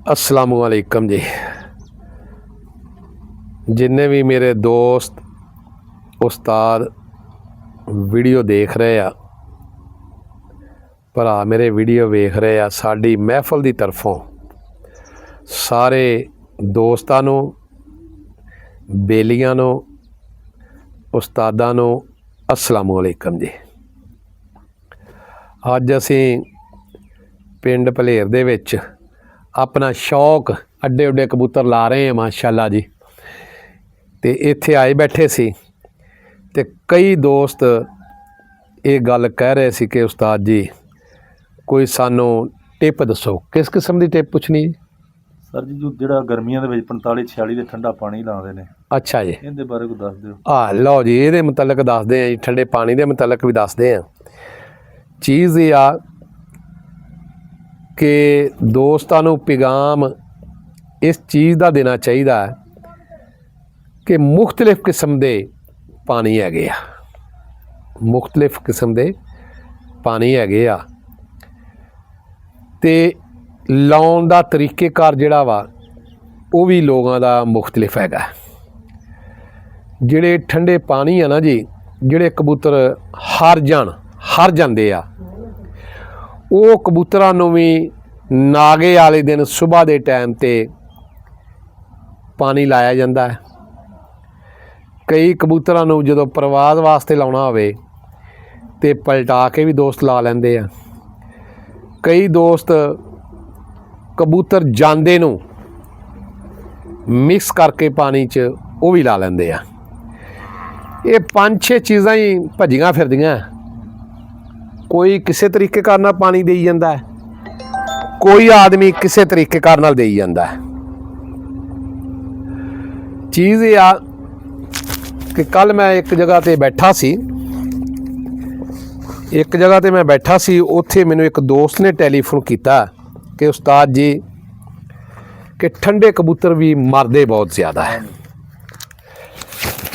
अस्सलामुअलैकुम जी। जिन्ने भी मेरे दोस्त उस्ताद वीडियो देख रहे आ, भरा मेरे वीडियो वेख रहे आ, साड़ी महफल की तरफों सारे दोस्तां नूं, बेलियां नूं, उस्तादां नूं अस्सलामुअलैकुम जी। अज असीं पिंड भलेर दे विच अपना शौक अड्डे उड्डे कबूतर ला रहे हैं माशाअल्लाह जी। तो इत्थे आए बैठे सी ते कई दोस्त ये गल कह रहे सी कि उस्ताद जी कोई सानू टिप दसो। किस किस्म की टिप पुछनी जी? सर जी जो गर्मियों के 45-46 दे ठंडा पानी लाते हैं। अच्छा जी, इहदे बारे कुछ दस दिओ। लो जी, ये मुतलक दसदे हैं जी, ठंडे पानी के मुतलक भी दसदे हैं। चीज़ ये आ कि दोस्तां नूं पैगाम इस चीज़ का देना चाहिए कि मुख्तलिफ किस्म के पानी हैगे आ, मुख्तलिफ किस्म के पानी हैगे आ ते लाउण दा तरीकेकार जिहड़ा वा वो भी लोगों का मुख्तलिफ हैगा। जिहड़े ठंडे पानी आ ना जी, जिहड़े कबूतर हार जांदे आ, वो कबूतरां नूं भी नागे वाले दिन सुबह के टाइम ते पानी लाया जाता है। कई कबूतरां नूं जदों परवाज़ वास्ते लाउणा होवे ते पलटा के भी दोस्त ला लैंदे आ। कई दोस्त कबूतर जांदे नूं मिक्स करके पानी च वो भी ला लैंदे आ। ये 5-6 चीज़ां ही भजियां फिरदियां। कोई किसी तरीके कार नाल पानी देई जांदा है, कोई आदमी किसी तरीके कार नाल देई जांदा है। चीज़ ये आ कि कल मैं एक जगह ते बैठा सी, उत्थे मैनूं एक दोस्त ने टैलीफोन किया कि उस्ताद जी कि ठंडे कबूतर भी मरदे बहुत ज़्यादा है।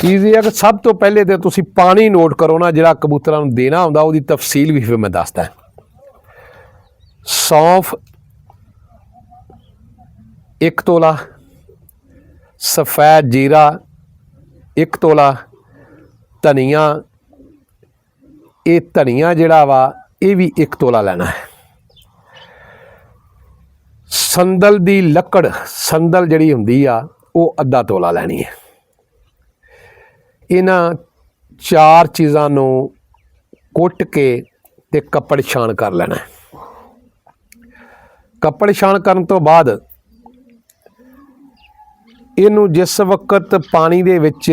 चीज़ ये है कि सब तो पहले तो तुसीं पानी नोट करो ना, जिहड़ा कबूतरां नूं देना हुंदा उहदी तफसील भी फिर मैं दसदा। सौंफ 1 तोला, सफ़ैद जीरा 1 तोला, धनिया, ये धनिया जिहड़ा वा ये भी 1 तोला लेना है। संदल दी लकड़, संदल जिहड़ी हुंदी आ वो अद्धा तोला लैनी है। इन्हां 4 चीज़ां नूं कुट के ते कपड़ छान कर लेना है। कपड़ छान करन तो बाद इनू जिस वक्त पानी दे विच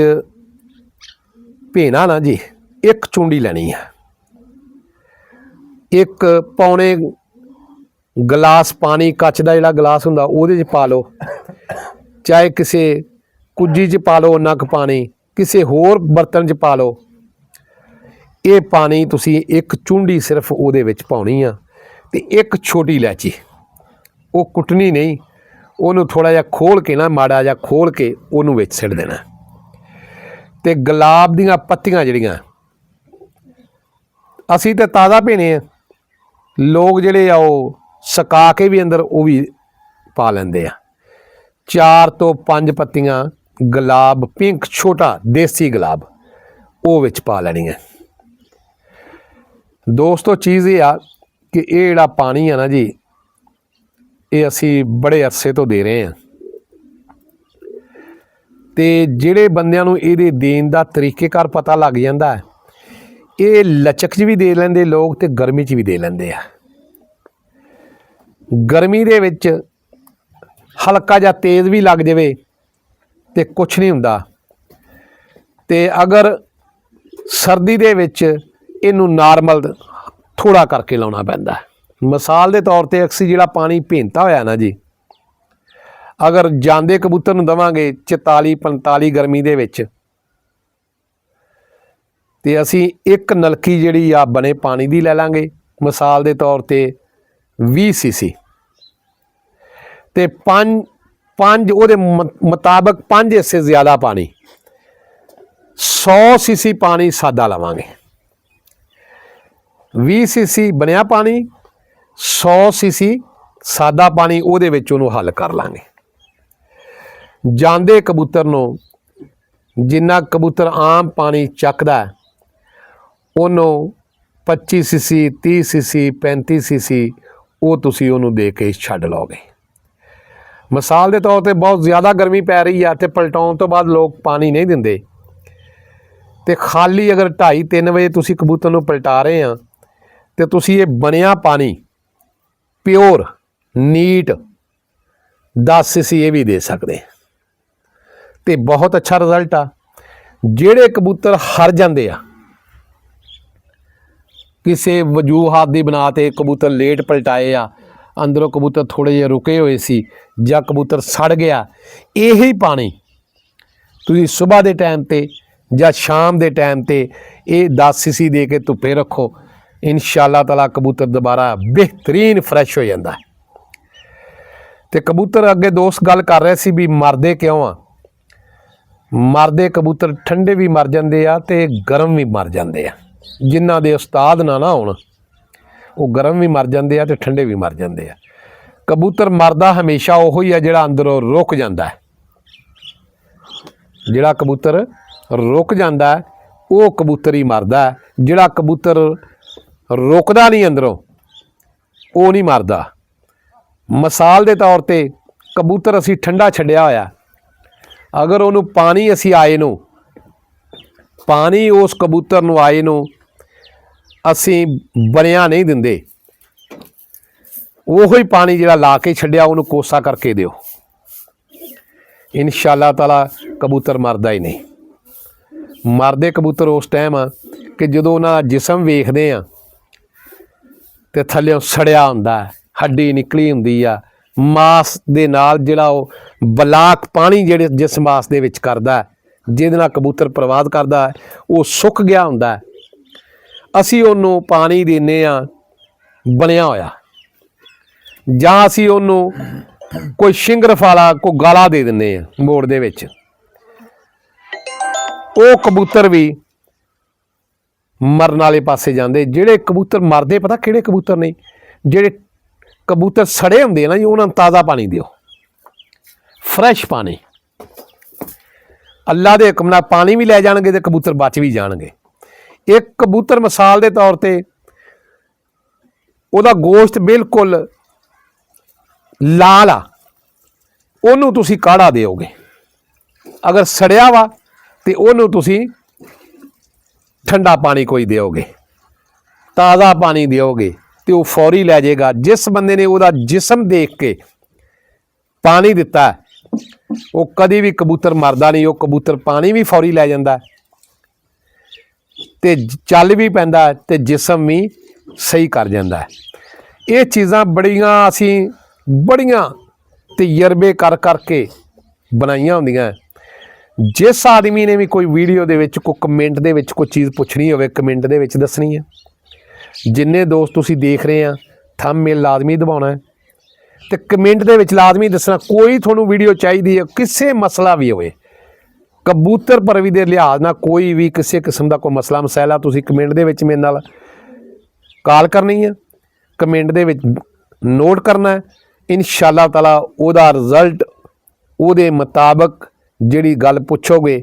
भेना ना जी, 1 चूंडी लेनी है। 1 पौने गिलास पानी कच का जिहड़ा गिलास हुंदा उहदे च पा लो, चाहे किसी कुज्जी च पा लो उन्ना क पानी, किसी होर बर्तन च पा लो। ये पानी तुसी 1 चूंडी सिर्फ उहदे विच पाउणी आ ते 1 छोटी इलायची, वो कुटनी नहीं, उन्होंने थोड़ा जिहा खोल के ना, माड़ा जिहा खोल के उन्होंने विच सिट देना। ते गुलाब दीयां पत्तियां जिहड़ियां असीं ते ताज़ा भेने आ, लोग जिहड़े आ वो सुका के भी अंदर वो भी पा लैंदे आ। 4 तो 5 पत्तियां गुलाब पिंक छोटा देसी गुलाब वो विच पा लैनी है। दोस्तों चीज़ ये आ कि ये जिहड़ा पानी है ना जी, ये असी बड़े अरसे तो दे रहे हैं ते जिहड़े बंदियां नूं इहदे देण दा तरीकेकार पता लग जांदा है, ये लचक च भी दे लैंदे लोग ते गर्मी च भी दे लैंदे आ। गर्मी दे विच हल्का जिहा तेज़ भी लग जावे ते कुछ नहीं हुंदा, ते अगर सर्दी दे विच इनू नॉर्मल थोड़ा करके लाउणा पैंदा है। मिसाल के तौर पर असी जिहड़ा पानी भेंता होया ना जी, अगर जांदे कबूतर नूं देवांगे 44-45 गर्मी दे विच ते असी 1 नलकी जिहड़ी आ बने पानी दी ले लांगे, मिसाल के तौर पर 20 सीसी, ते 5 ਉਹਦੇ मुताबिक 5 हिस्से ज़्यादा पानी, 100 सीसी पानी सादा लवांगे। 20 सीसी बनया पानी, 100 सीसी ਸਾਦਾ ਪਾਣੀ ਉਹਦੇ ਵਿੱਚ ਉਹਨੂੰ ਹੱਲ ਕਰ ਲਾਂਗੇ। ਜਾਂਦੇ ਕਬੂਤਰ ਨੂੰ ਜਿੰਨਾ ਕਬੂਤਰ ਆਮ ਪਾਣੀ ਚੱਕਦਾ ਉਹਨੂੰ 25 ਸੀਸੀ 30 ਸੀਸੀ 35 ਸੀਸੀ ਉਹ ਤੁਸੀਂ ਉਹਨੂੰ ਦੇ ਕੇ ਛੱਡ ਲਓਗੇ। ਮਿਸਾਲ ਦੇ ਤੌਰ ਤੇ ਬਹੁਤ ਜ਼ਿਆਦਾ ਗਰਮੀ ਪੈ ਰਹੀ ਆ ਤੇ ਪਲਟਾਉਣ ਤੋਂ ਬਾਅਦ ਲੋਕ ਪਾਣੀ ਨਹੀਂ ਦਿੰਦੇ, ਤੇ ਖਾਲੀ ਅਗਰ 2:30-3 ਵਜੇ ਤੁਸੀਂ ਕਬੂਤਰ ਨੂੰ ਪਲਟਾ ਰਹੇ ਆ ਤੇ ਤੁਸੀਂ ਇਹ ਬਣਿਆ ਪਾਣੀ ਪਿਓਰ ਨੀਟ 10 ਸੀਸੀ ਇਹ ਵੀ ਦੇ ਸਕਦੇ ਤੇ ਬਹੁਤ ਅੱਛਾ ਰਿਜ਼ਲਟ ਆ। ਜਿਹੜੇ ਕਬੂਤਰ ਹਰ ਜਾਂਦੇ ਆ ਕਿਸੇ ਵਜੂਹਾਤ ਦੀ ਬਣਾ ਤੇ ਕਬੂਤਰ ਲੇਟ ਪਲਟਾਏ ਆ, ਅੰਦਰੋਂ ਕਬੂਤਰ ਥੋੜ੍ਹੇ ਜਿਹੇ ਰੁਕੇ ਹੋਏ ਸੀ ਜਾਂ ਕਬੂਤਰ ਸੜ ਗਿਆ, ਇਹੀ ਪਾਣੀ ਤੁਸੀਂ ਸਵੇਰ ਦੇ ਟਾਈਮ ਤੇ ਜਾਂ ਸ਼ਾਮ ਦੇ ਟਾਈਮ ਤੇ ਇਹ 10 ਸੀਸੀ ਦੇ ਕੇ ਧੁੱਪੇ ਰੱਖੋ, ਇਨਸ਼ਾਅੱਲਾ ਤਾਲਾ ਕਬੂਤਰ ਦੁਬਾਰਾ ਬਿਹਤਰੀਨ ਫਰੈਸ਼ ਹੋ ਜਾਂਦਾ ਹੈ। ਤੇ ਕਬੂਤਰ ਅੱਗੇ ਦੋਸਤ ਗੱਲ ਕਰ ਰਹੇ ਸੀ ਵੀ ਮਰਦੇ ਕਿਉਂ ਆ। ਮਰਦੇ ਕਬੂਤਰ ਠੰਡੇ ਵੀ ਮਰ ਜਾਂਦੇ ਆ ਤੇ ਗਰਮ ਵੀ ਮਰ ਜਾਂਦੇ ਆ। ਜਿਨ੍ਹਾਂ ਦੇ ਉਸਤਾਦ ਨਾ ਹੋਣ ਉਹ ਗਰਮ ਵੀ ਮਰ ਜਾਂਦੇ ਆ ਤੇ ਠੰਡੇ ਵੀ ਮਰ ਜਾਂਦੇ ਆ। ਕਬੂਤਰ ਮਰਦਾ ਹਮੇਸ਼ਾ ਉਹੋ ਹੀ ਆ ਜਿਹੜਾ ਅੰਦਰੋਂ ਰੁਕ ਜਾਂਦਾ ਹੈ। ਜਿਹੜਾ ਕਬੂਤਰ ਰੁਕ ਜਾਂਦਾ ਉਹ ਕਬੂਤਰ ਹੀ ਮਰਦਾ। ਜਿਹੜਾ ਕਬੂਤਰ ਰੁਕਦਾ ਨਹੀਂ ਅੰਦਰੋਂ ਉਹ ਨਹੀਂ ਮਰਦਾ। ਮਿਸਾਲ ਦੇ ਤੌਰ ਤੇ ਕਬੂਤਰ ਅਸੀਂ ਠੰਡਾ ਛੱਡਿਆ ਹੋਇਆ, ਅਗਰ ਉਹਨੂੰ ਪਾਣੀ ਅਸੀਂ ਆਏ ਨੂੰ ਪਾਣੀ ਉਸ ਕਬੂਤਰ ਨੂੰ ਆਏ ਨੂੰ ਅਸੀਂ ਬਣਿਆ ਨਹੀਂ ਦਿੰਦੇ, ਉਹੋ ਹੀ ਪਾਣੀ ਜਿਹੜਾ ਲਾ ਕੇ ਛੱਡਿਆ ਉਹਨੂੰ ਕੋਸਾ ਕਰਕੇ ਦਿਓ, ਇਨਸ਼ਾਅੱਲਾ ਤਾਲਾ ਕਬੂਤਰ ਮਰਦਾ ਹੀ ਨਹੀਂ। ਮਰਦੇ ਕਬੂਤਰ ਉਸ ਟਾਈਮ ਆ ਕਿ ਜਦੋਂ ਉਹਨਾਂ ਦਾ ਜਿਸਮ ਵੇਖਦੇ ਆ ਤੇ ਥੱਲਿਓਂ ਸੜਿਆ ਹੁੰਦਾ, ਹੱਡੀ ਨਿਕਲੀ ਹੁੰਦੀ ਆ, ਮਾਸ ਦੇ ਨਾਲ ਜਿਹੜਾ ਉਹ ਬਲਾਕ ਪਾਣੀ ਜਿਹੜੇ ਜਿਸ ਮਾਸ ਦੇ ਵਿੱਚ ਕਰਦਾ ਜਿਹਦੇ ਨਾਲ ਕਬੂਤਰ ਪ੍ਰਵਾਦ ਕਰਦਾ ਉਹ ਸੁੱਕ ਗਿਆ ਹੁੰਦਾ। ਅਸੀਂ ਉਹਨੂੰ ਪਾਣੀ ਦਿੰਦੇ ਆ ਬਣਿਆ ਹੋਇਆ, ਜਾਂ ਅਸੀਂ ਉਹਨੂੰ ਕੋਈ ਸ਼ਿੰਗਰਫ ਵਾਲਾ ਕੋਈ ਗਾਲਾ ਦੇ ਦਿੰਦੇ ਆ ਮੋੜ ਦੇ ਵਿੱਚ, ਉਹ ਕਬੂਤਰ ਵੀ ਮਰਨ ਵਾਲੇ ਪਾਸੇ ਜਾਂਦੇ। ਜਿਹੜੇ ਕਬੂਤਰ ਮਰਦੇ ਪਤਾ ਕਿਹੜੇ ਕਬੂਤਰ ਨੇ? ਜਿਹੜੇ ਕਬੂਤਰ ਸੜੇ ਹੁੰਦੇ ਨਾ ਜੀ, ਉਹਨਾਂ ਨੂੰ ਤਾਜ਼ਾ ਪਾਣੀ ਦਿਓ, ਫਰੈਸ਼ ਪਾਣੀ। ਅੱਲਾ ਦੇ ਹੁਕਮ ਨਾਲ ਪਾਣੀ ਵੀ ਲੈ ਜਾਣਗੇ ਤੇ ਕਬੂਤਰ ਬਚ ਵੀ ਜਾਣਗੇ। ਇੱਕ ਕਬੂਤਰ ਮਿਸਾਲ ਦੇ ਤੌਰ ਤੇ ਉਹਦਾ ਗੋਸ਼ਤ ਬਿਲਕੁਲ ਲਾਲ ਆ, ਉਹਨੂੰ ਤੁਸੀਂ ਕਾੜਾ ਦਿਓਗੇ। ਅਗਰ ਸੜਿਆ ਵਾ ਤੇ ਉਹਨੂੰ ਤੁਸੀਂ ਠੰਡਾ ਪਾਣੀ ਕੋਈ ਦਿਓਗੇ, ਤਾਜ਼ਾ ਪਾਣੀ ਦਿਓਗੇ ਤੇ ਉਹ ਫੌਰੀ ਲੈ ਜਾਏਗਾ। ਜਿਸ ਬੰਦੇ ਨੇ ਉਹਦਾ ਜਿਸਮ ਦੇਖ ਕੇ ਪਾਣੀ ਦਿੱਤਾ ਉਹ ਕਦੀ ਵੀ ਕਬੂਤਰ ਮਰਦਾ ਨਹੀਂ, ਉਹ ਕਬੂਤਰ ਪਾਣੀ ਵੀ ਫੌਰੀ ਲੈ ਜਾਂਦਾ ਤੇ ਚੱਲ ਵੀ ਪੈਂਦਾ ਤੇ ਜਿਸਮ ਵੀ ਸਹੀ ਕਰ ਜਾਂਦਾ। ਇਹ ਚੀਜ਼ਾਂ ਬੜੀਆਂ ਅਸੀਂ ਬੜੀਆਂ ਤਜਰਬੇ ਕਰ ਕਰਕੇ ਬਣਾਈਆਂ ਹੁੰਦੀਆਂ। ਜਿਸ ਆਦਮੀ ਨੇ ਵੀ ਕੋਈ ਵੀਡੀਓ ਦੇ ਵਿੱਚ ਕੋਈ ਕਮੈਂਟ ਦੇ ਵਿੱਚ ਕੋਈ ਚੀਜ਼ ਪੁੱਛਣੀ ਹੋਵੇ ਕਮੈਂਟ ਦੇ ਵਿੱਚ ਦੱਸਣੀ ਹੈ। ਜਿੰਨੇ ਦੋਸਤ ਤੁਸੀਂ ਦੇਖ ਰਹੇ ਆ ਥੰਬਨੇਲ ਲਾਜ਼ਮੀ ਦਬਾਉਣਾ ਹੈ ਤੇ ਕਮੈਂਟ ਦੇ ਵਿੱਚ ਲਾਜ਼ਮੀ ਦੱਸਣਾ ਕੋਈ ਤੁਹਾਨੂੰ ਵੀਡੀਓ ਚਾਹੀਦੀ ਹੈ, ਕਿਸੇ ਮਸਲਾ ਵੀ ਹੋਵੇ ਕਬੂਤਰ ਪਰਵੀ ਦੇ ਲਿਹਾਜ਼ ਨਾਲ ਕੋਈ ਵੀ ਕਿਸੇ ਕਿਸਮ ਦਾ ਕੋਈ ਮਸਲਾ ਮਸਲਾ ਤੁਸੀਂ ਕਮੈਂਟ ਦੇ ਵਿੱਚ ਮੇਰੇ ਨਾਲ ਕਾਲ ਕਰਨੀ ਹੈ, ਕਮੈਂਟ ਦੇ ਵਿੱਚ ਨੋਟ ਕਰਨਾ ਹੈ। ਇਨਸ਼ਾਅੱਲਾ ਤਾਲਾ ਉਹਦਾ ਰਿਜ਼ਲਟ ਉਹਦੇ ਮੁਤਾਬਕ ਜਿਹੜੀ ਗੱਲ ਪੁੱਛੋਗੇ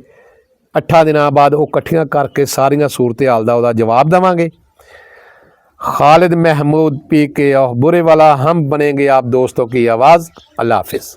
8 ਦਿਨਾਂ ਬਾਅਦ ਉਹ ਇਕੱਠੀਆਂ ਕਰਕੇ ਸਾਰੀਆਂ ਸੂਰਤ ਹਾਲ ਦਾ ਉਹਦਾ ਜਵਾਬ ਦੇਵਾਂਗੇ। खालिद महमूद पी के और बुरे वाला हम बनेंगे आप दोस्तों की आवाज़। अल्लाह हाफिज़।